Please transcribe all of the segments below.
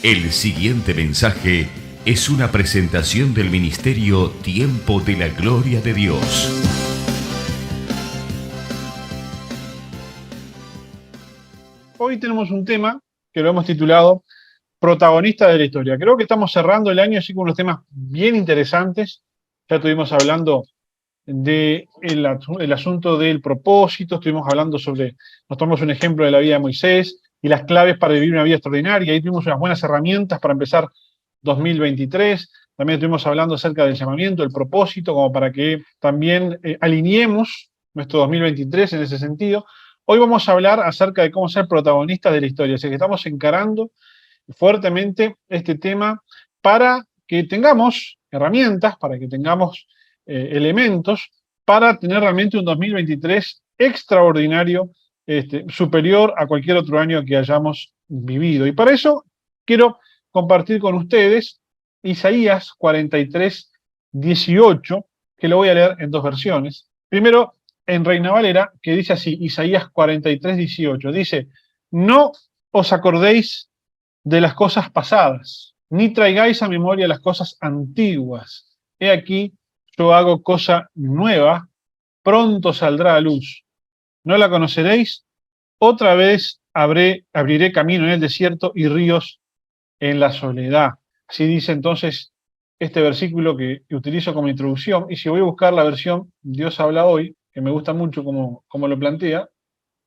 El siguiente mensaje es una presentación del ministerio Tiempo de la Gloria de Dios. Hoy tenemos un tema que lo hemos titulado Protagonista de la historia. Creo que estamos cerrando el año así con unos temas bien interesantes. Ya estuvimos hablando del asunto del propósito, estuvimos hablando sobre, nos tomamos un ejemplo de la vida de Moisés y las claves para vivir una vida extraordinaria. Ahí tuvimos unas buenas herramientas para empezar 2023. También estuvimos hablando acerca del llamamiento, el propósito, como para que también alineemos nuestro 2023 en ese sentido. Hoy vamos a hablar acerca de cómo ser protagonistas de la historia. Así que estamos encarando fuertemente este tema para que tengamos herramientas, para que tengamos elementos para tener realmente un 2023 extraordinario, superior a cualquier otro año que hayamos vivido. Y para eso quiero compartir con ustedes Isaías 43, 18, que lo voy a leer en dos versiones. Primero, en Reina Valera, que dice así, Isaías 43, 18, dice: no os acordéis de las cosas pasadas, ni traigáis a memoria las cosas antiguas. He aquí, yo hago cosa nueva, pronto saldrá a luz. ¿No la conoceréis? Otra vez abriré camino en el desierto y ríos en la soledad. Así dice entonces este versículo que utilizo como introducción. Y si voy a buscar la versión Dios habla hoy, que me gusta mucho como lo plantea,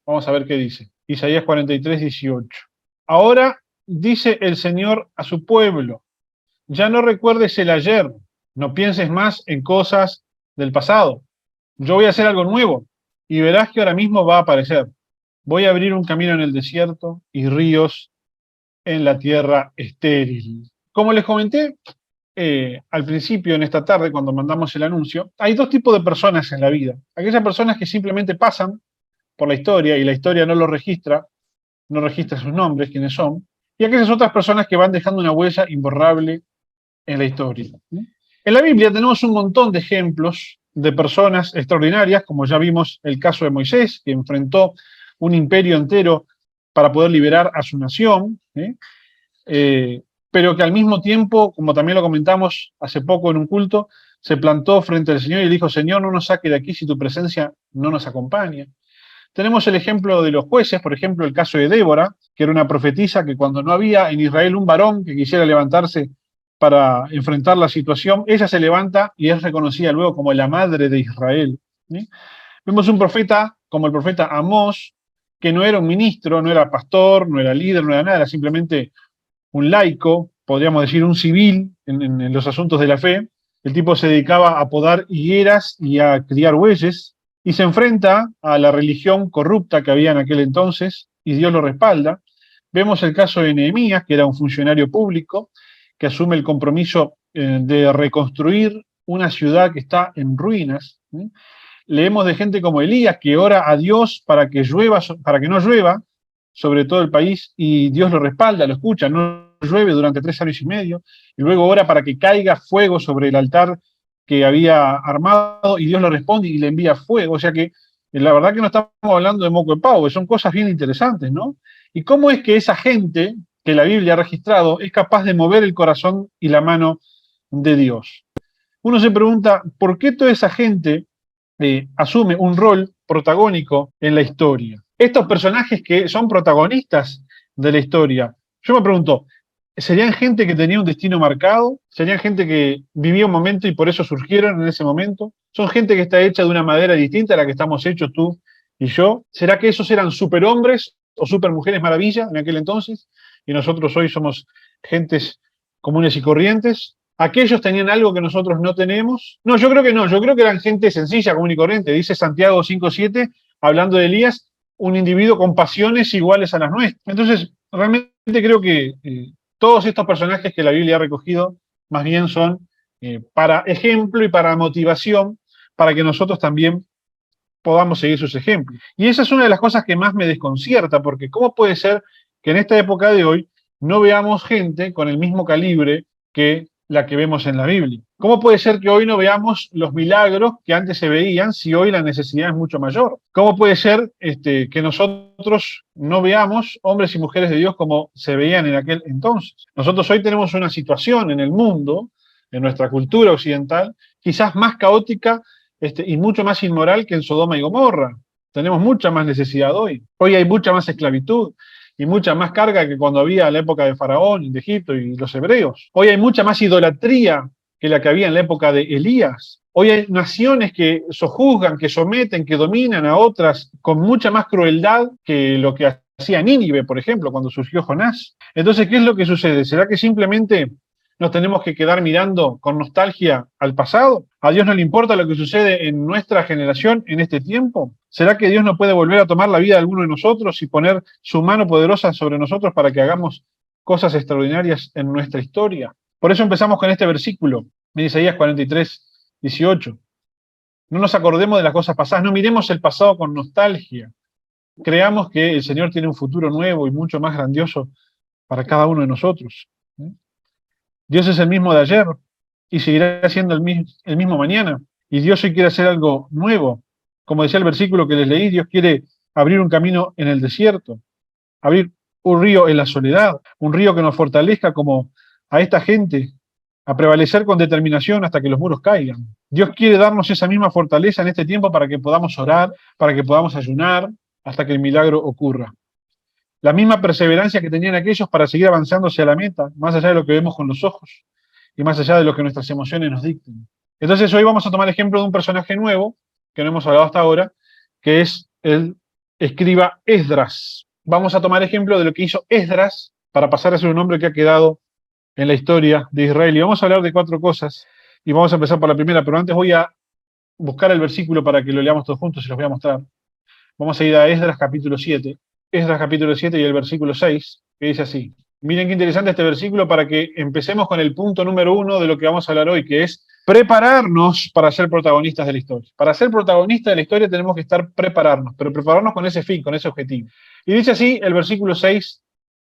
vamos a ver qué dice. Isaías 43, 18. Ahora dice el Señor a su pueblo: ya no recuerdes el ayer, no pienses más en cosas del pasado. Yo voy a hacer algo nuevo y verás que ahora mismo va a aparecer. Voy a abrir un camino en el desierto y ríos en la tierra estéril. Como les comenté al principio, en esta tarde, cuando mandamos el anuncio, hay dos tipos de personas en la vida. Aquellas personas que simplemente pasan por la historia y la historia no lo registra, no registra sus nombres, quiénes son, y aquellas otras personas que van dejando una huella imborrable en la historia. En la Biblia tenemos un montón de ejemplos de personas extraordinarias, como ya vimos el caso de Moisés, que enfrentó un imperio entero para poder liberar a su nación, pero que al mismo tiempo, como también lo comentamos hace poco en un culto, se plantó frente al Señor y dijo: Señor, no nos saque de aquí si tu presencia no nos acompaña. Tenemos el ejemplo de los jueces, por ejemplo, el caso de Débora, que era una profetisa que cuando no había en Israel un varón que quisiera levantarse para enfrentar la situación, ella se levanta y es reconocida luego como la madre de Israel. ¿Sí? Vemos un profeta como el profeta Amós, que no era un ministro, no era pastor, no era líder, no era nada, era simplemente un laico, podríamos decir un civil en los asuntos de la fe. El tipo se dedicaba a podar higueras y a criar bueyes, y se enfrenta a la religión corrupta que había en aquel entonces, y Dios lo respalda. Vemos el caso de Nehemías, que era un funcionario público, que asume el compromiso de reconstruir una ciudad que está en ruinas. Leemos de gente como Elías, que ora a Dios para que llueva, para que no llueva sobre todo el país, y Dios lo respalda, lo escucha, no llueve durante 3 años y medio, y luego ora para que caiga fuego sobre el altar que había armado, y Dios lo responde y le envía fuego. O sea que la verdad que no estamos hablando de moco de pavo, son cosas bien interesantes, ¿no? Y cómo es que esa gente que la Biblia ha registrado es capaz de mover el corazón y la mano de Dios. Uno se pregunta, ¿por qué toda esa gente asume un rol protagónico en la historia? Estos personajes que son protagonistas de la historia, yo me pregunto, ¿serían gente que tenía un destino marcado? ¿Serían gente que vivía un momento y por eso surgieron en ese momento? ¿Son gente que está hecha de una madera distinta a la que estamos hechos tú y yo? ¿Será que esos eran superhombres o supermujeres maravilla en aquel entonces? Y nosotros hoy somos gentes comunes y corrientes. ¿Aquellos tenían algo que nosotros no tenemos? No, yo creo que no. Yo creo que eran gente sencilla, común y corriente. Dice Santiago 5:7, hablando de Elías, un individuo con pasiones iguales a las nuestras. Entonces, realmente creo que todos estos personajes que la Biblia ha recogido más bien son para ejemplo y para motivación, para que nosotros también podamos seguir sus ejemplos. Y esa es una de las cosas que más me desconcierta, porque ¿cómo puede ser que en esta época de hoy no veamos gente con el mismo calibre que la que vemos en la Biblia? ¿Cómo puede ser que hoy no veamos los milagros que antes se veían si hoy la necesidad es mucho mayor? ¿Cómo puede ser que nosotros no veamos hombres y mujeres de Dios como se veían en aquel entonces? Nosotros hoy tenemos una situación en el mundo, en nuestra cultura occidental, quizás más caótica y mucho más inmoral que en Sodoma y Gomorra. Tenemos mucha más necesidad hoy. Hoy hay mucha más esclavitud y mucha más carga que cuando había la época de Faraón, de Egipto y los hebreos. Hoy hay mucha más idolatría que la que había en la época de Elías. Hoy hay naciones que sojuzgan, que someten, que dominan a otras con mucha más crueldad que lo que hacía Nínive, por ejemplo, cuando surgió Jonás. Entonces, ¿qué es lo que sucede? ¿Será que simplemente nos tenemos que quedar mirando con nostalgia al pasado? ¿A Dios no le importa lo que sucede en nuestra generación en este tiempo? ¿Será que Dios no puede volver a tomar la vida de alguno de nosotros y poner su mano poderosa sobre nosotros para que hagamos cosas extraordinarias en nuestra historia? Por eso empezamos con este versículo, en Isaías 43, 18. No nos acordemos de las cosas pasadas, no miremos el pasado con nostalgia. Creamos que el Señor tiene un futuro nuevo y mucho más grandioso para cada uno de nosotros. Dios es el mismo de ayer y seguirá siendo el mismo mañana. Y Dios hoy quiere hacer algo nuevo. Como decía el versículo que les leí, Dios quiere abrir un camino en el desierto, abrir un río en la soledad, un río que nos fortalezca como a esta gente a prevalecer con determinación hasta que los muros caigan. Dios quiere darnos esa misma fortaleza en este tiempo para que podamos orar, para que podamos ayunar, hasta que el milagro ocurra. La misma perseverancia que tenían aquellos para seguir avanzando hacia la meta, más allá de lo que vemos con los ojos y más allá de lo que nuestras emociones nos dicten. Entonces hoy vamos a tomar el ejemplo de un personaje nuevo, que no hemos hablado hasta ahora, que es el escriba Esdras. Vamos a tomar ejemplo de lo que hizo Esdras para pasar a ser un hombre que ha quedado en la historia de Israel. Y vamos a hablar de 4 cosas, y vamos a empezar por la primera, pero antes voy a buscar el versículo para que lo leamos todos juntos y los voy a mostrar. Vamos a ir a Esdras capítulo 7, Esdras capítulo 7 y el versículo 6, que dice así. Miren qué interesante este versículo para que empecemos con el punto número 1 de lo que vamos a hablar hoy, que es prepararnos para ser protagonistas de la historia. Para ser protagonistas de la historia tenemos que prepararnos, pero prepararnos con ese fin, con ese objetivo. Y dice así el versículo 6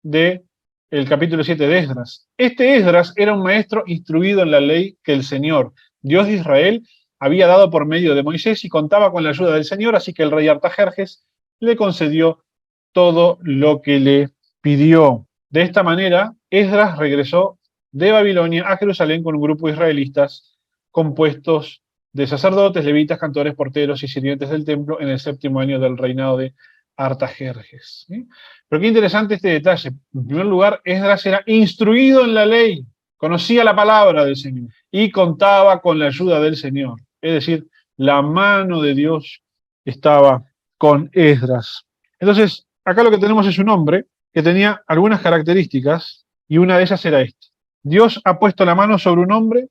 de el capítulo 7 de Esdras. Este Esdras era un maestro instruido en la ley que el Señor, Dios de Israel, había dado por medio de Moisés y contaba con la ayuda del Señor, así que el rey Artajerjes le concedió todo lo que le pidió. De esta manera, Esdras regresó de Babilonia a Jerusalén con un grupo de israelitas compuestos de sacerdotes, levitas, cantores, porteros y sirvientes del templo en el 7º año del reinado de Artajerjes. ¿Sí? Pero qué interesante este detalle. En primer lugar, Esdras era instruido en la ley, conocía la palabra del Señor y contaba con la ayuda del Señor. Es decir, la mano de Dios estaba con Esdras. Entonces, acá lo que tenemos es un hombre que tenía algunas características y una de ellas era esta. Dios ha puesto la mano sobre un hombre,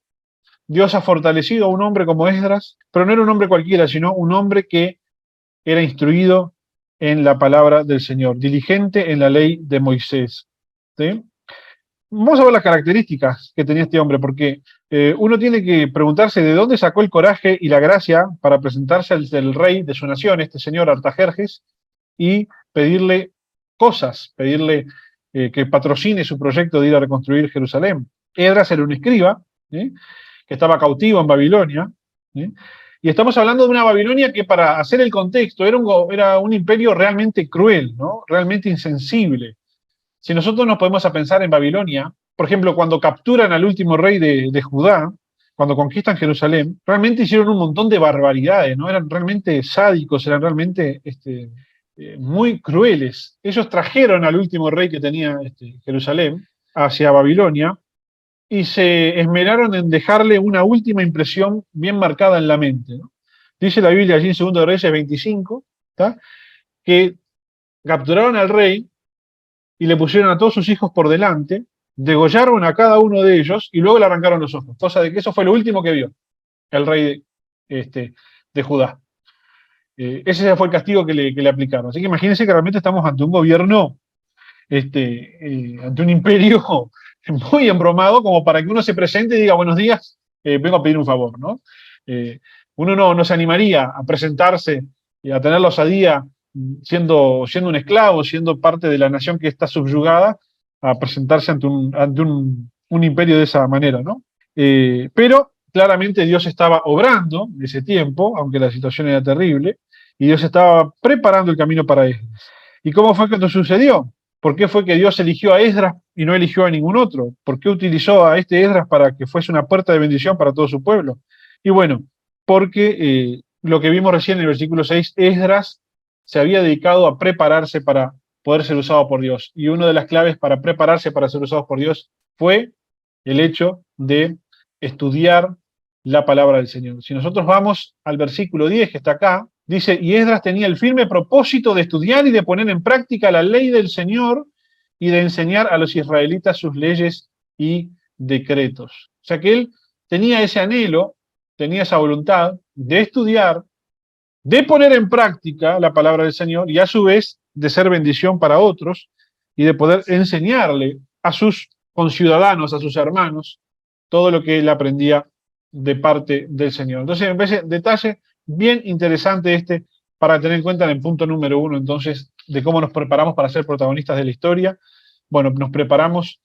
Dios ha fortalecido a un hombre como Esdras, pero no era un hombre cualquiera, sino un hombre que era instruido en la palabra del Señor, diligente en la ley de Moisés. ¿Sí? Vamos a ver las características que tenía este hombre, porque uno tiene que preguntarse de dónde sacó el coraje y la gracia para presentarse al rey de su nación, este señor Artajerjes, y pedirle cosas, pedirle que patrocine su proyecto de ir a reconstruir Jerusalén. Esdras era un escriba, que estaba cautivo en Babilonia, y estamos hablando de una Babilonia que, para hacer el contexto, era un imperio realmente cruel, ¿no? Realmente insensible. Si nosotros nos podemos a pensar en Babilonia, por ejemplo, cuando capturan al último rey de Judá, cuando conquistan Jerusalén, realmente hicieron un montón de barbaridades, ¿no? Eran realmente sádicos, eran realmente muy crueles. Ellos trajeron al último rey que tenía Jerusalén hacia Babilonia y se esmeraron en dejarle una última impresión bien marcada en la mente, ¿no? Dice la Biblia allí en 2 Reyes 25, ¿tá? Que capturaron al rey y le pusieron a todos sus hijos por delante, degollaron a cada uno de ellos y luego le arrancaron los ojos, cosa de que eso fue lo último que vio el rey de Judá. Ese fue el castigo que le aplicaron. Así que imagínense que realmente estamos ante un gobierno, ante un imperio muy embromado, como para que uno se presente y diga buenos días, vengo a pedir un favor, ¿no? Uno no se animaría a presentarse y a tener la osadía, siendo un esclavo, siendo parte de la nación que está subyugada, a presentarse ante un imperio de esa manera, ¿no? Pero claramente Dios estaba obrando en ese tiempo, aunque la situación era terrible, y Dios estaba preparando el camino para Esdras. ¿Y cómo fue que esto sucedió? ¿Por qué fue que Dios eligió a Esdras y no eligió a ningún otro? ¿Por qué utilizó a este Esdras para que fuese una puerta de bendición para todo su pueblo? Y bueno, porque lo que vimos recién en el versículo 6, Esdras se había dedicado a prepararse para poder ser usado por Dios. Y una de las claves para prepararse para ser usados por Dios fue el hecho de estudiar la palabra del Señor. Si nosotros vamos al versículo 10, que está acá, dice, y Esdras tenía el firme propósito de estudiar y de poner en práctica la ley del Señor y de enseñar a los israelitas sus leyes y decretos. O sea que él tenía ese anhelo, tenía esa voluntad de estudiar, de poner en práctica la palabra del Señor y a su vez de ser bendición para otros y de poder enseñarle a sus conciudadanos, a sus hermanos, todo lo que él aprendía de parte del Señor. Entonces, me parece detalle bien interesante este para tener en cuenta en el punto número 1, entonces, de cómo nos preparamos para ser protagonistas de la historia. Bueno, nos preparamos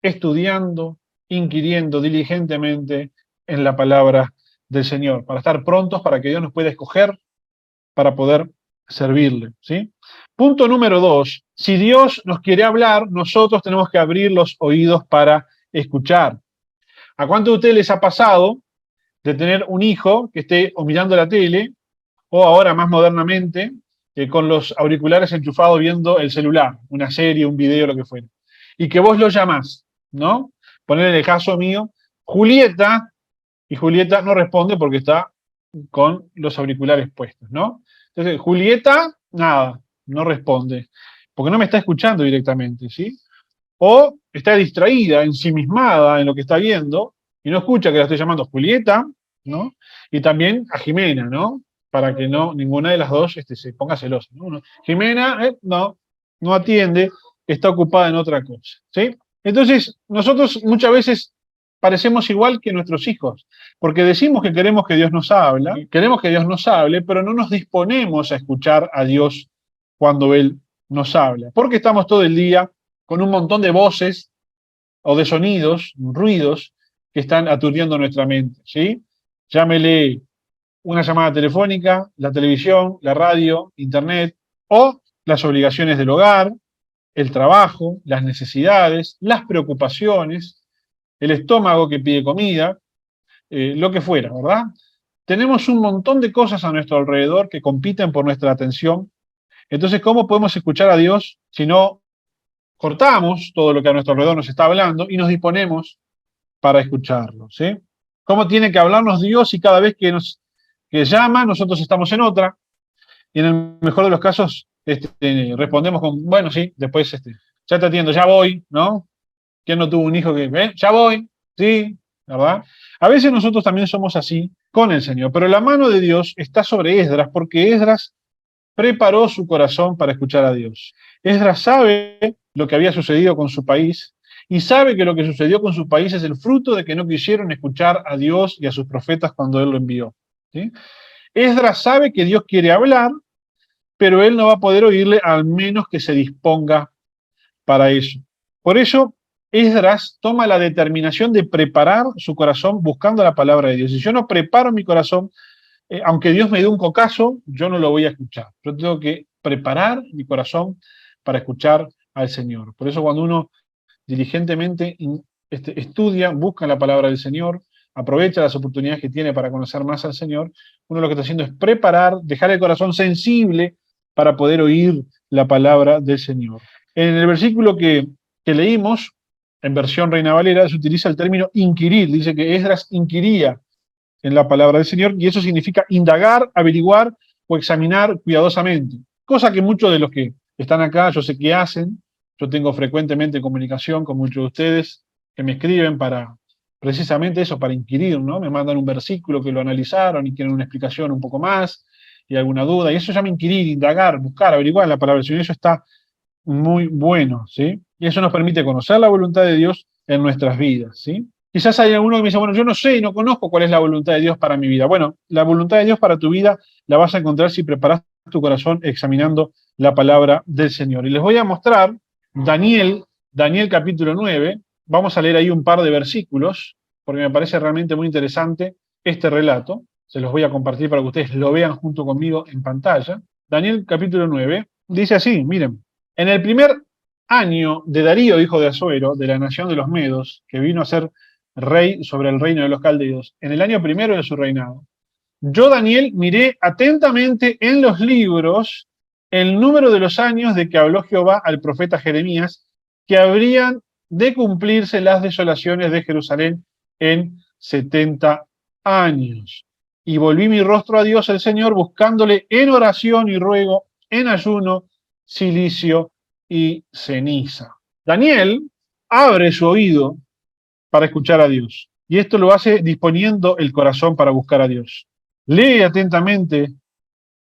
estudiando, inquiriendo diligentemente en la palabra del Señor, para estar prontos para que Dios nos pueda escoger para poder servirle, ¿sí? Punto número 2, si Dios nos quiere hablar, nosotros tenemos que abrir los oídos para escuchar. ¿A cuántos de ustedes les ha pasado de tener un hijo que esté o mirando la tele, o ahora más modernamente, con los auriculares enchufados viendo el celular, una serie, un video, lo que fuera, y que vos lo llamás, ¿no? Poner en el caso mío, Julieta, y Julieta no responde porque está con los auriculares puestos, ¿no? Entonces, Julieta, nada, no responde, porque no me está escuchando directamente, ¿sí? O está distraída, ensimismada en lo que está viendo, y no escucha que la estoy llamando Julieta, ¿no? Y también a Jimena, ¿no? Para que no ninguna de las dos se ponga celosa, ¿no? Jimena, no atiende, está ocupada en otra cosa, ¿sí? Entonces, nosotros muchas veces parecemos igual que nuestros hijos, porque decimos que queremos que Dios nos hable, queremos que Dios nos hable, pero no nos disponemos a escuchar a Dios cuando Él nos habla, porque estamos todo el día con un montón de voces o de sonidos, ruidos, que están aturdiendo nuestra mente, ¿sí? Llámele una llamada telefónica, la televisión, la radio, internet, o las obligaciones del hogar, el trabajo, las necesidades, las preocupaciones, el estómago que pide comida, lo que fuera, ¿verdad? Tenemos un montón de cosas a nuestro alrededor que compiten por nuestra atención. Entonces, ¿cómo podemos escuchar a Dios si no cortamos todo lo que a nuestro alrededor nos está hablando y nos disponemos para escucharlo, ¿sí? ¿Cómo tiene que hablarnos Dios si cada vez que llama nosotros estamos en otra? Y en el mejor de los casos respondemos con, bueno, sí, después ya te atiendo, ya voy, ¿no? ¿Quién no tuvo un hijo que, ya voy? Sí, ¿verdad? A veces nosotros también somos así con el Señor, pero la mano de Dios está sobre Esdras porque Esdras preparó su corazón para escuchar a Dios. Esdras sabe lo que había sucedido con su país y sabe que lo que sucedió con su país es el fruto de que no quisieron escuchar a Dios y a sus profetas cuando Él lo envió, ¿sí? Esdras sabe que Dios quiere hablar, pero él no va a poder oírle al menos que se disponga para eso. Por eso, Esdras toma la determinación de preparar su corazón buscando la palabra de Dios. Si yo no preparo mi corazón, aunque Dios me dé un cocazo, yo no lo voy a escuchar. Yo tengo que preparar mi corazón para escuchar al Señor. Por eso cuando uno diligentemente estudia, busca la palabra del Señor, aprovecha las oportunidades que tiene para conocer más al Señor, uno lo que está haciendo es preparar, dejar el corazón sensible para poder oír la palabra del Señor. En el versículo que leímos, en versión Reina Valera, se utiliza el término inquirir. Dice que Esdras inquiría en la palabra del Señor, y eso significa indagar, averiguar o examinar cuidadosamente. Cosa que muchos de los que están acá, yo sé que hacen. Yo tengo frecuentemente comunicación con muchos de ustedes que me escriben para precisamente eso, para inquirir, ¿no? Me mandan un versículo que lo analizaron y quieren una explicación un poco más y alguna duda. Y eso se llama inquirir, indagar, buscar, averiguar la palabra del Señor. Eso está muy bueno, ¿sí? Y eso nos permite conocer la voluntad de Dios en nuestras vidas, ¿sí? Quizás hay alguno que me dice, bueno, yo no sé, no conozco cuál es la voluntad de Dios para mi vida. Bueno, la voluntad de Dios para tu vida la vas a encontrar si preparas tu corazón examinando la palabra del Señor. Y les voy a mostrar Daniel capítulo 9. Vamos a leer ahí un par de versículos, porque me parece realmente muy interesante este relato. Se los voy a compartir para que ustedes lo vean junto conmigo en pantalla. Daniel capítulo 9 dice así, miren, en el primer año de Darío, hijo de Asuero, de la nación de los Medos, que vino a ser rey sobre el reino de los caldeos, en el año primero de su reinado, yo, Daniel, miré atentamente en los libros el número de los años de que habló Jehová al profeta Jeremías, que habrían de cumplirse las desolaciones de Jerusalén en 70 años. Y volví mi rostro a Dios el Señor, buscándole en oración y ruego, en ayuno, cilicio y ceniza. Daniel abre su oído para escuchar a Dios. Y esto lo hace disponiendo el corazón para buscar a Dios. Lee atentamente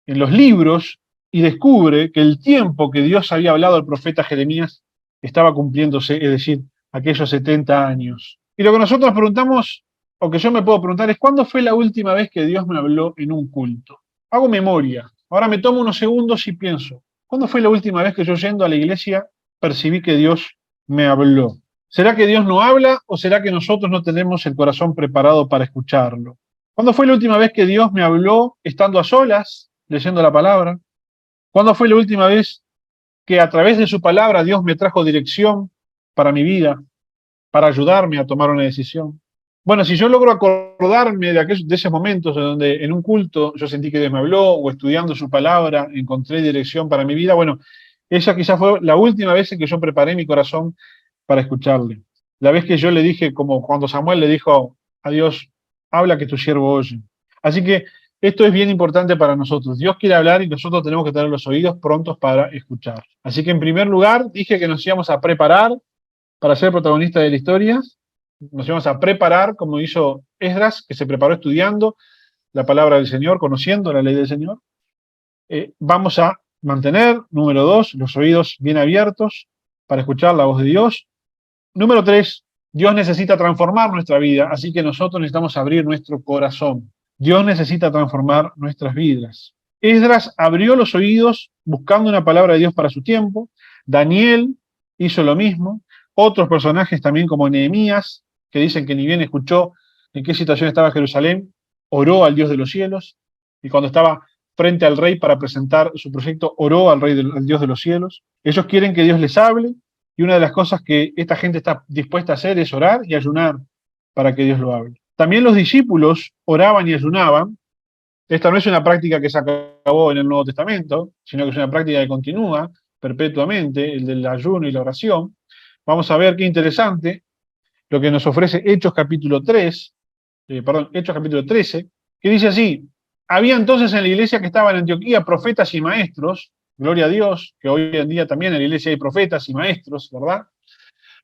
en los libros y descubre que el tiempo que Dios había hablado al profeta Jeremías estaba cumpliéndose, es decir, aquellos 70 años. Y lo que nosotros preguntamos, o que yo me puedo preguntar, es ¿cuándo fue la última vez que Dios me habló en un culto? Hago memoria. Ahora me tomo unos segundos y pienso, ¿cuándo fue la última vez que yo yendo a la iglesia percibí que Dios me habló? ¿Será que Dios no habla o será que nosotros no tenemos el corazón preparado para escucharlo? ¿Cuándo fue la última vez que Dios me habló estando a solas, leyendo la palabra? ¿Cuándo fue la última vez que a través de su palabra Dios me trajo dirección para mi vida, para ayudarme a tomar una decisión? Bueno, si yo logro acordarme de esos momentos en donde en un culto yo sentí que Dios me habló, o estudiando su palabra encontré dirección para mi vida, bueno, esa quizás fue la última vez en que yo preparé mi corazón para escucharle. La vez que yo le dije, como cuando Samuel le dijo a Dios, habla que tu siervo oye. Así que esto es bien importante para nosotros. Dios quiere hablar y nosotros tenemos que tener los oídos prontos para escuchar. Así que en primer lugar dije que nos íbamos a preparar para ser protagonistas de la historia. Nos íbamos a preparar como hizo Esdras, que se preparó estudiando la palabra del Señor, conociendo la ley del Señor. Vamos a mantener, número 2, los oídos bien abiertos para escuchar la voz de Dios. Número 3, Dios necesita transformar nuestra vida, así que nosotros necesitamos abrir nuestro corazón. Dios necesita transformar nuestras vidas. Esdras abrió los oídos buscando una palabra de Dios para su tiempo. Daniel hizo lo mismo. Otros personajes también como Nehemías, que dicen que ni bien escuchó en qué situación estaba Jerusalén, oró al Dios de los cielos. Y cuando estaba frente al rey para presentar su proyecto, oró al Dios de los cielos. Ellos quieren que Dios les hable. Y una de las cosas que esta gente está dispuesta a hacer es orar y ayunar para que Dios lo hable. También los discípulos oraban y ayunaban. Esta no es una práctica que se acabó en el Nuevo Testamento, sino que es una práctica que continúa perpetuamente, el del ayuno y la oración. Vamos a ver qué interesante lo que nos ofrece Hechos capítulo 13, que dice así: había entonces en la iglesia que estaba en Antioquía profetas y maestros. Gloria a Dios, que hoy en día también en la iglesia hay profetas y maestros, ¿verdad?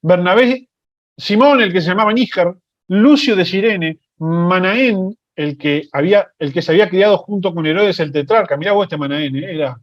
Bernabé, Simón, el que se llamaba Níger, Lucio de Cirene, Manaén, el que se había criado junto con Herodes el tetrarca. Mirá vos este Manaén, era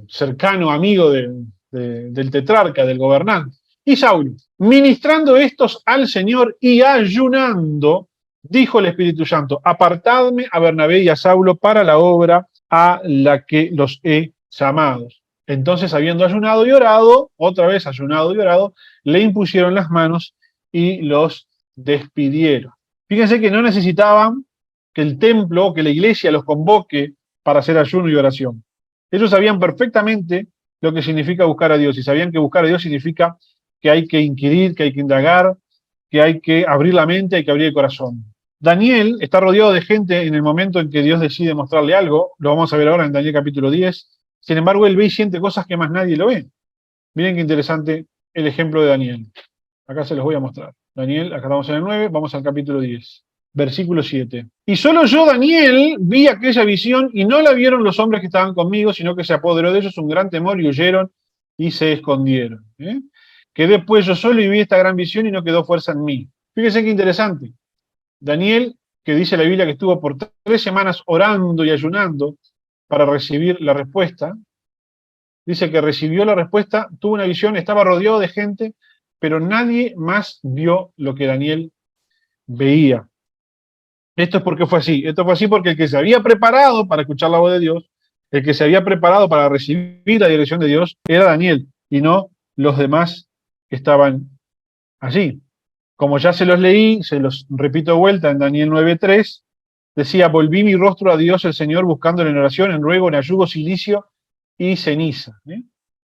cercano amigo del tetrarca, del gobernante. Y Saulo, ministrando estos al Señor y ayunando, dijo el Espíritu Santo: apartadme a Bernabé y a Saulo para la obra a la que los he llamados. Entonces, habiendo ayunado y orado, otra vez ayunado y orado, le impusieron las manos y los despidieron. Fíjense que no necesitaban que el templo o que la iglesia los convoque para hacer ayuno y oración. Ellos sabían perfectamente lo que significa buscar a Dios, y sabían que buscar a Dios significa que hay que inquirir, que hay que indagar, que hay que abrir la mente, hay que abrir el corazón. Daniel está rodeado de gente en el momento en que Dios decide mostrarle algo. Lo vamos a ver ahora en Daniel capítulo 10. Sin embargo, él ve y siente cosas que más nadie lo ve. Miren qué interesante el ejemplo de Daniel. Acá se los voy a mostrar. Daniel, acá estamos en el 9, vamos al capítulo 10. Versículo 7. Y solo yo, Daniel, vi aquella visión y no la vieron los hombres que estaban conmigo, sino que se apoderó de ellos un gran temor y huyeron y se escondieron. Quedé pues yo solo y vi esta gran visión y no quedó fuerza en mí. Fíjense qué interesante. Daniel, que dice la Biblia que estuvo por 3 semanas orando y ayunando para recibir la respuesta, dice que recibió la respuesta, tuvo una visión, estaba rodeado de gente, pero nadie más vio lo que Daniel veía. Esto es porque fue así. Esto fue así porque el que se había preparado para escuchar la voz de Dios, el que se había preparado para recibir la dirección de Dios, era Daniel, y no los demás que estaban allí. Como ya se los leí, se los repito de vuelta en Daniel 9:3, decía, volví mi rostro a Dios el Señor buscándole en oración, en ruego, en ayuno, silicio y ceniza.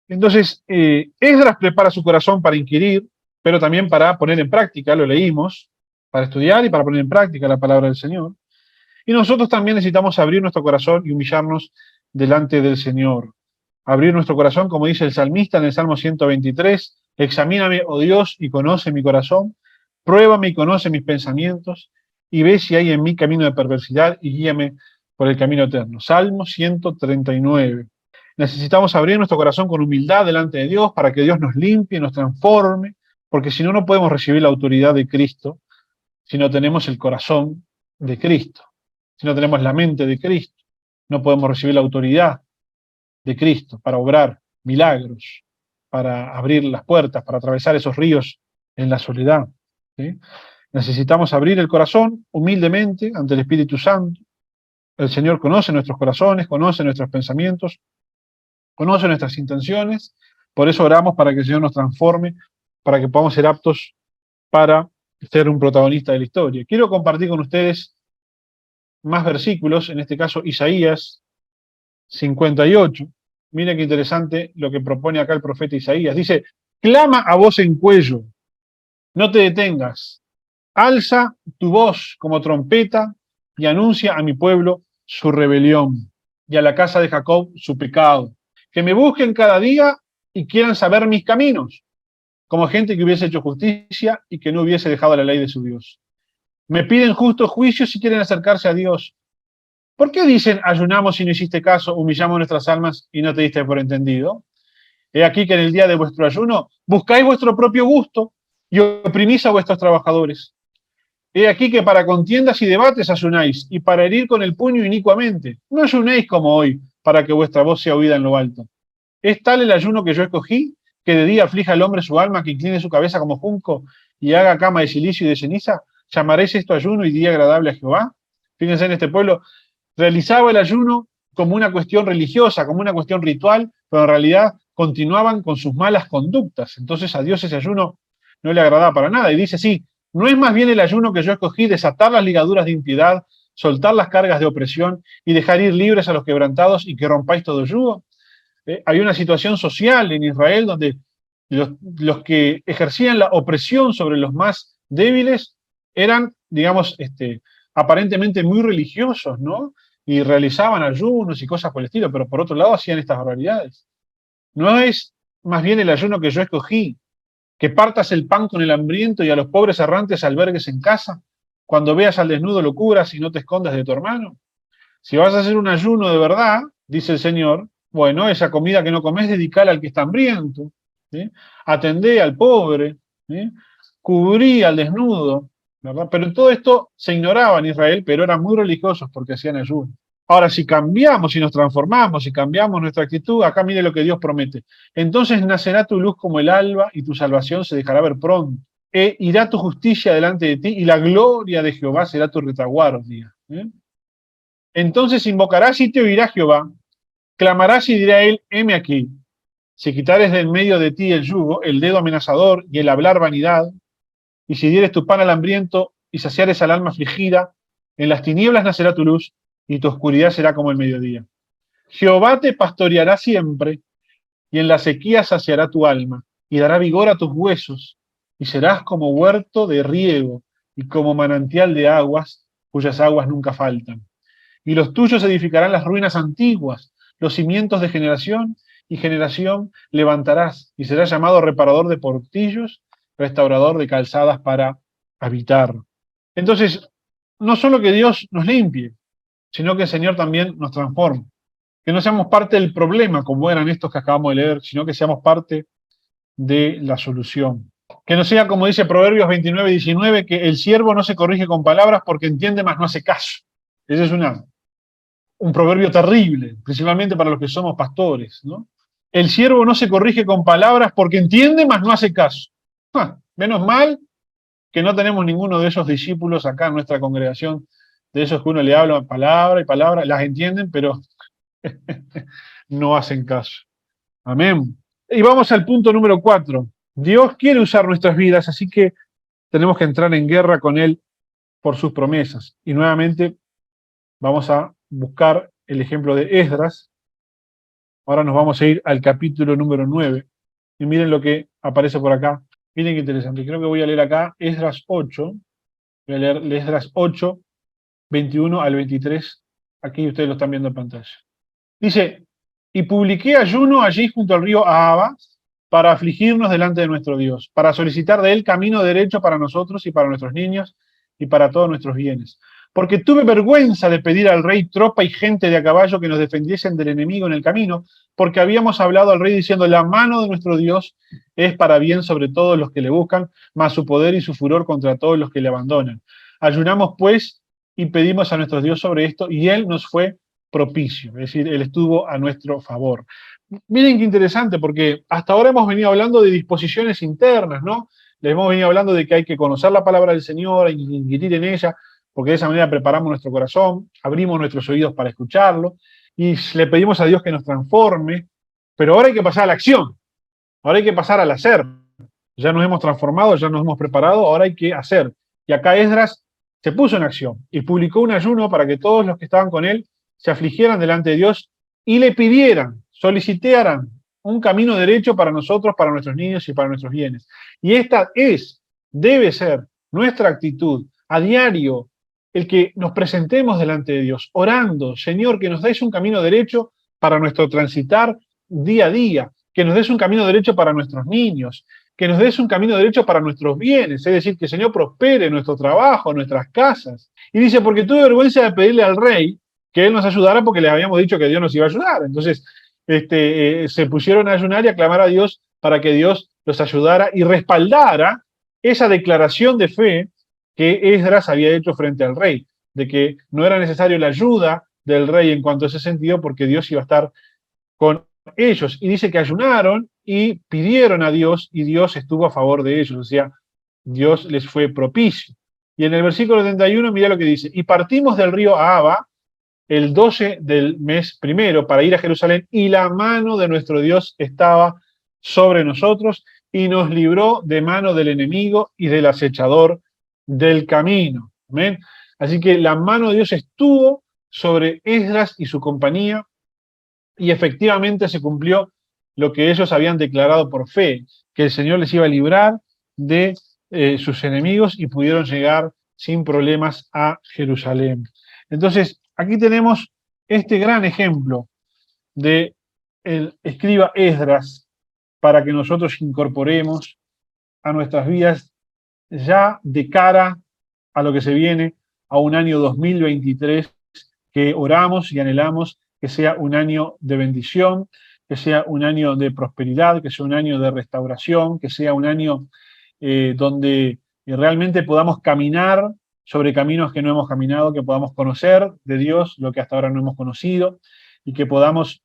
Entonces, Esdras prepara su corazón para inquirir, pero también para poner en práctica, lo leímos, para estudiar y para poner en práctica la palabra del Señor. Y nosotros también necesitamos abrir nuestro corazón y humillarnos delante del Señor. Abrir nuestro corazón, como dice el salmista en el Salmo 123, examíname, oh Dios, y conoce mi corazón, pruébame y conoce mis pensamientos, y ve si hay en mí camino de perversidad y guíame por el camino eterno. Salmo 139. Necesitamos abrir nuestro corazón con humildad delante de Dios para que Dios nos limpie, nos transforme, porque si no, no podemos recibir la autoridad de Cristo si no tenemos el corazón de Cristo, si no tenemos la mente de Cristo. No podemos recibir la autoridad de Cristo para obrar milagros, para abrir las puertas, para atravesar esos ríos en la soledad. ¿Sí? Necesitamos abrir el corazón humildemente ante el Espíritu Santo. El Señor conoce nuestros corazones, conoce nuestros pensamientos, conoce nuestras intenciones. Por eso oramos para que el Señor nos transforme, para que podamos ser aptos para ser un protagonista de la historia. Quiero compartir con ustedes más versículos, en este caso Isaías 58. Miren qué interesante lo que propone acá el profeta Isaías. Dice, clama a voz en cuello, no te detengas, alza tu voz como trompeta y anuncia a mi pueblo su rebelión y a la casa de Jacob su pecado. Que me busquen cada día y quieran saber mis caminos, como gente que hubiese hecho justicia y que no hubiese dejado la ley de su Dios. Me piden justos juicios si quieren acercarse a Dios. ¿Por qué dicen, ayunamos y no hiciste caso, humillamos nuestras almas y no te diste por entendido? He aquí que en el día de vuestro ayuno buscáis vuestro propio gusto y oprimís a vuestros trabajadores. He aquí que para contiendas y debates ayunáis, y para herir con el puño inicuamente. No ayunéis como hoy, para que vuestra voz sea oída en lo alto. Es tal el ayuno que yo escogí, que de día aflija al hombre su alma, que incline su cabeza como junco, y haga cama de silicio y de ceniza. ¿Llamaréis esto ayuno y día agradable a Jehová? Fíjense, en este pueblo realizaba el ayuno como una cuestión religiosa, como una cuestión ritual, pero en realidad continuaban con sus malas conductas. Entonces a Dios ese ayuno no le agradaba para nada. Y dice, sí, ¿no es más bien el ayuno que yo escogí desatar las ligaduras de impiedad, soltar las cargas de opresión y dejar ir libres a los quebrantados y que rompáis todo yugo? Hay una situación social en Israel donde los que ejercían la opresión sobre los más débiles eran, digamos, aparentemente muy religiosos, ¿no? Y realizaban ayunos y cosas por el estilo, pero por otro lado hacían estas barbaridades. ¿No es más bien el ayuno que yo escogí, que partas el pan con el hambriento y a los pobres errantes albergues en casa? Cuando veas al desnudo lo cubras y no te escondas de tu hermano. Si vas a hacer un ayuno de verdad, dice el Señor, bueno, esa comida que no comes, dedicala al que está hambriento, ¿sí? Atendé al pobre, ¿sí? Cubrí al desnudo, ¿verdad? Pero en todo esto se ignoraba en Israel, pero eran muy religiosos porque hacían ayuno. Ahora, si cambiamos y nos transformamos y cambiamos nuestra actitud, acá mire lo que Dios promete. Entonces nacerá tu luz como el alba y tu salvación se dejará ver pronto. Irá tu justicia delante de ti y la gloria de Jehová será tu retaguardia. Entonces invocarás y te oirá Jehová, clamarás y dirá él, heme aquí. Si quitares de en medio de ti el yugo, el dedo amenazador y el hablar vanidad, y si dieres tu pan al hambriento y saciares al alma afligida, en las tinieblas nacerá tu luz y tu oscuridad será como el mediodía. Jehová te pastoreará siempre y en la sequía saciará tu alma y dará vigor a tus huesos y serás como huerto de riego y como manantial de aguas cuyas aguas nunca faltan. Y los tuyos edificarán las ruinas antiguas, los cimientos de generación y generación levantarás, y serás llamado reparador de portillos, restaurador de calzadas para habitar. Entonces, no solo que Dios nos limpie, sino que el Señor también nos transforme. Que no seamos parte del problema, como eran estos que acabamos de leer, sino que seamos parte de la solución. Que no sea como dice Proverbios 29:19, que el siervo no se corrige con palabras porque entiende, mas no hace caso. Ese es un proverbio terrible, principalmente para los que somos pastores, ¿no? El siervo no se corrige con palabras porque entiende, mas no hace caso. Menos mal que no tenemos ninguno de esos discípulos acá en nuestra congregación, de esos que uno le habla palabra y palabra, las entienden, pero no hacen caso. Amén. Y vamos al punto número 4. Dios quiere usar nuestras vidas, así que tenemos que entrar en guerra con Él por sus promesas. Y nuevamente vamos a buscar el ejemplo de Esdras. Ahora nos vamos a ir al capítulo número 9. Y miren lo que aparece por acá. Miren qué interesante. Creo que voy a leer acá Esdras 8. Voy a leer Esdras 8, 21 al 23. Aquí ustedes lo están viendo en pantalla. Dice, y publiqué ayuno allí junto al río Ahava para afligirnos delante de nuestro Dios, para solicitar de él camino derecho para nosotros y para nuestros niños y para todos nuestros bienes. Porque tuve vergüenza de pedir al rey tropa y gente de a caballo que nos defendiesen del enemigo en el camino, porque habíamos hablado al rey diciendo, la mano de nuestro Dios es para bien sobre todos los que le buscan, mas su poder y su furor contra todos los que le abandonan. Ayunamos pues y pedimos a nuestro Dios sobre esto, y él nos fue propicio, es decir, él estuvo a nuestro favor. Miren qué interesante, porque hasta ahora hemos venido hablando de disposiciones internas, ¿no? Les hemos venido hablando de que hay que conocer la palabra del Señor, hay que inquirir en ella, porque de esa manera preparamos nuestro corazón, abrimos nuestros oídos para escucharlo, y le pedimos a Dios que nos transforme, pero ahora hay que pasar a la acción, ahora hay que pasar al hacer. Ya nos hemos transformado, ya nos hemos preparado, ahora hay que hacer. Y acá Esdras se puso en acción y publicó un ayuno para que todos los que estaban con él se afligieran delante de Dios y le pidieran, solicitaran un camino derecho para nosotros, para nuestros niños y para nuestros bienes. Y esta debe ser nuestra actitud a diario, el que nos presentemos delante de Dios, orando, Señor, que nos des un camino derecho para nuestro transitar día a día, que nos des un camino derecho para nuestros niños, que nos des un camino derecho para nuestros bienes, es decir, que el Señor prospere nuestro trabajo, nuestras casas. Y dice, porque tuve vergüenza de pedirle al rey que él nos ayudara porque le habíamos dicho que Dios nos iba a ayudar. Entonces, se pusieron a ayunar y a clamar a Dios para que Dios los ayudara y respaldara esa declaración de fe que Esdras había hecho frente al rey, de que no era necesario la ayuda del rey en cuanto a ese sentido porque Dios iba a estar con ellos. Y dice que ayunaron y pidieron a Dios y Dios estuvo a favor de ellos, o sea, Dios les fue propicio. Y en el versículo 71, mira lo que dice, y partimos del río Ahava el 12 del mes primero para ir a Jerusalén y la mano de nuestro Dios estaba sobre nosotros y nos libró de mano del enemigo y del acechador del camino. ¿Amén? Así que la mano de Dios estuvo sobre Esdras y su compañía y efectivamente se cumplió lo que ellos habían declarado por fe, que el Señor les iba a librar de sus enemigos y pudieron llegar sin problemas a Jerusalén. Entonces, aquí tenemos este gran ejemplo de el escriba Esdras para que nosotros incorporemos a nuestras vidas ya de cara a lo que se viene, a un año 2023 que oramos y anhelamos que sea un año de bendición, que sea un año de prosperidad, que sea un año de restauración, que sea un año donde realmente podamos caminar sobre caminos que no hemos caminado, que podamos conocer de Dios lo que hasta ahora no hemos conocido y que podamos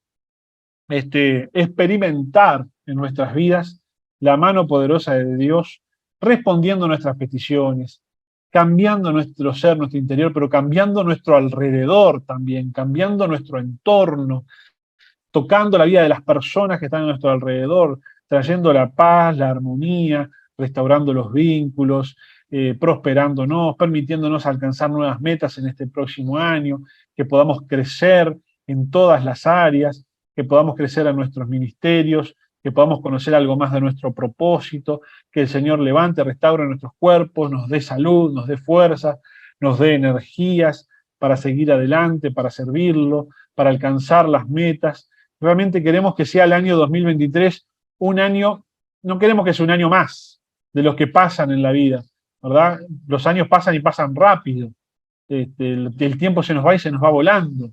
experimentar en nuestras vidas la mano poderosa de Dios, respondiendo a nuestras peticiones, cambiando nuestro ser, nuestro interior, pero cambiando nuestro alrededor también, cambiando nuestro entorno, tocando la vida de las personas que están a nuestro alrededor, trayendo la paz, la armonía, restaurando los vínculos, prosperándonos, permitiéndonos alcanzar nuevas metas en este próximo año, que podamos crecer en todas las áreas, que podamos crecer en nuestros ministerios, que podamos conocer algo más de nuestro propósito, que el Señor levante, restaure nuestros cuerpos, nos dé salud, nos dé fuerza, nos dé energías para seguir adelante, para servirlo, para alcanzar las metas. Realmente queremos que sea el año 2023 un año, no queremos que sea un año más de los que pasan en la vida, ¿verdad? Los años pasan y pasan rápido. El tiempo se nos va y se nos va volando.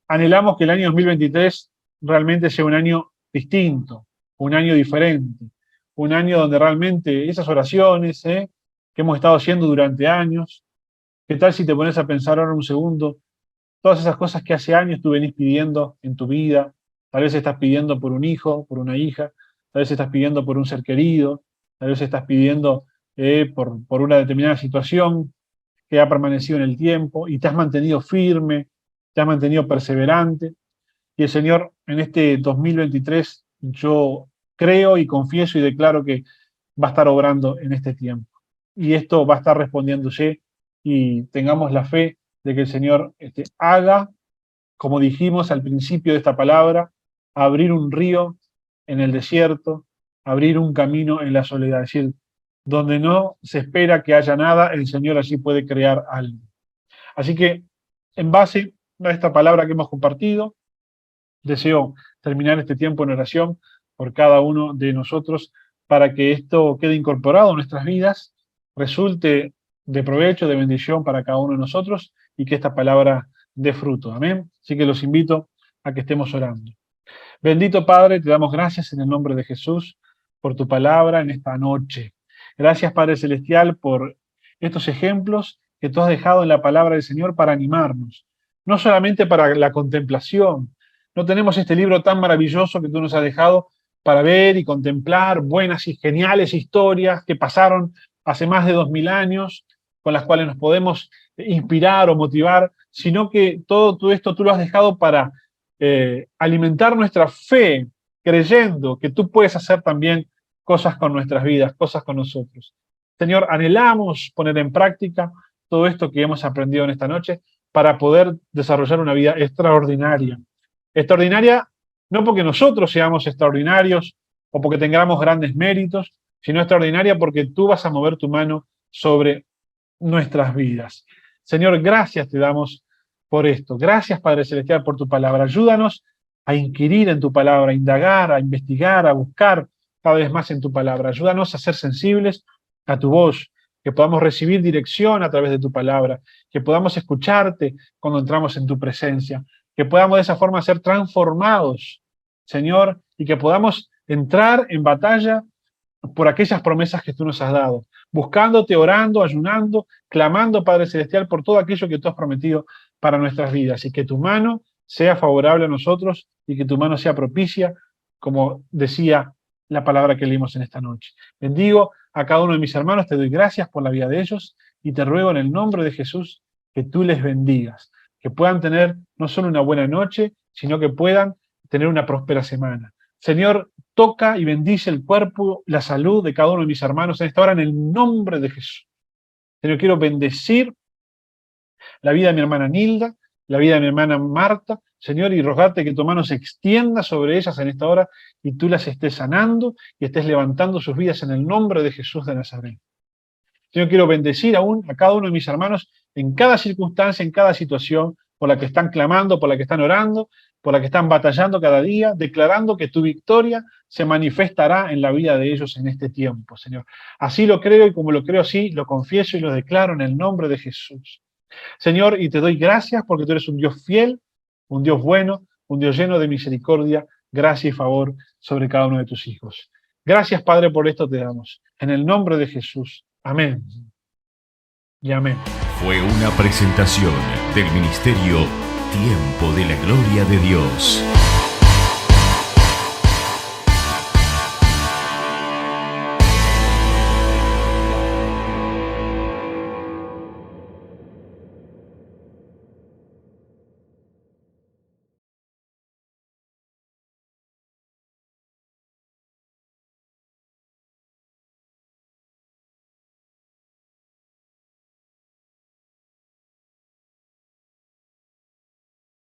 Anhelamos que el año 2023 realmente sea un año distinto, un año diferente, un año donde realmente esas oraciones que hemos estado haciendo durante años, ¿qué tal si te pones a pensar ahora un segundo? Todas esas cosas que hace años tú venís pidiendo en tu vida, tal vez estás pidiendo por un hijo, por una hija, tal vez estás pidiendo por un ser querido, tal vez estás pidiendo por una determinada situación que ha permanecido en el tiempo y te has mantenido firme, te has mantenido perseverante. Y el Señor en este 2023 yo creo y confieso y declaro que va a estar obrando en este tiempo. y esto va a estar respondiéndose, y tengamos la fe de que el Señor haga, como dijimos al principio de esta palabra, abrir un río en el desierto, abrir un camino en la soledad. Es decir, donde no se espera que haya nada, el Señor allí puede crear algo. Así que, en base a esta palabra que hemos compartido, deseo terminar este tiempo en oración por cada uno de nosotros para que esto quede incorporado en nuestras vidas, resulte de provecho, de bendición para cada uno de nosotros y que esta palabra dé fruto. Amén. Así que los invito a que estemos orando. Bendito Padre, te damos gracias en el nombre de Jesús por tu palabra en esta noche. Gracias, Padre Celestial, por estos ejemplos que tú has dejado en la palabra del Señor para animarnos, no solamente para la contemplación. No tenemos este libro tan maravilloso que tú nos has dejado para ver y contemplar buenas y geniales historias que pasaron hace más de 2000 años, con las cuales nos podemos inspirar o motivar, sino que todo esto tú lo has dejado para alimentar nuestra fe, creyendo que tú puedes hacer también cosas con nuestras vidas, cosas con nosotros. Señor, anhelamos poner en práctica todo esto que hemos aprendido en esta noche para poder desarrollar una vida extraordinaria. Extraordinaria no porque nosotros seamos extraordinarios o porque tengamos grandes méritos, sino extraordinaria porque tú vas a mover tu mano sobre nuestras vidas. Señor, gracias te damos por esto. Gracias, Padre Celestial, por tu palabra. Ayúdanos a inquirir en tu palabra, a indagar, a investigar, a buscar cada vez más en tu palabra. Ayúdanos a ser sensibles a tu voz, que podamos recibir dirección a través de tu palabra, que podamos escucharte cuando entramos en tu presencia, que podamos de esa forma ser transformados, Señor, y que podamos entrar en batalla por aquellas promesas que tú nos has dado, buscándote, orando, ayunando, clamando, Padre Celestial, por todo aquello que tú has prometido para nuestras vidas, y que tu mano sea favorable a nosotros y que tu mano sea propicia, como decía la palabra que leímos en esta noche. Bendigo a cada uno de mis hermanos, te doy gracias por la vida de ellos y te ruego en el nombre de Jesús que tú les bendigas, que puedan tener no solo una buena noche, sino que puedan tener una próspera semana. Señor, toca y bendice el cuerpo, la salud de cada uno de mis hermanos en esta hora en el nombre de Jesús. Señor, quiero bendecir la vida de mi hermana Nilda, la vida de mi hermana Marta, Señor, y rogarte que tu mano se extienda sobre ellas en esta hora y tú las estés sanando y estés levantando sus vidas en el nombre de Jesús de Nazaret. Señor, quiero bendecir aún a cada uno de mis hermanos en cada circunstancia, en cada situación por la que están clamando, por la que están orando, por la que están batallando cada día, declarando que tu victoria se manifestará en la vida de ellos en este tiempo, Señor. Así lo creo y como lo creo así, lo confieso y lo declaro en el nombre de Jesús. Señor, y te doy gracias porque tú eres un Dios fiel, un Dios bueno, un Dios lleno de misericordia, gracia y favor sobre cada uno de tus hijos. Gracias, Padre, por esto te damos. En el nombre de Jesús. Amén. Y amén. Fue una presentación del Ministerio Tiempo de la Gloria de Dios.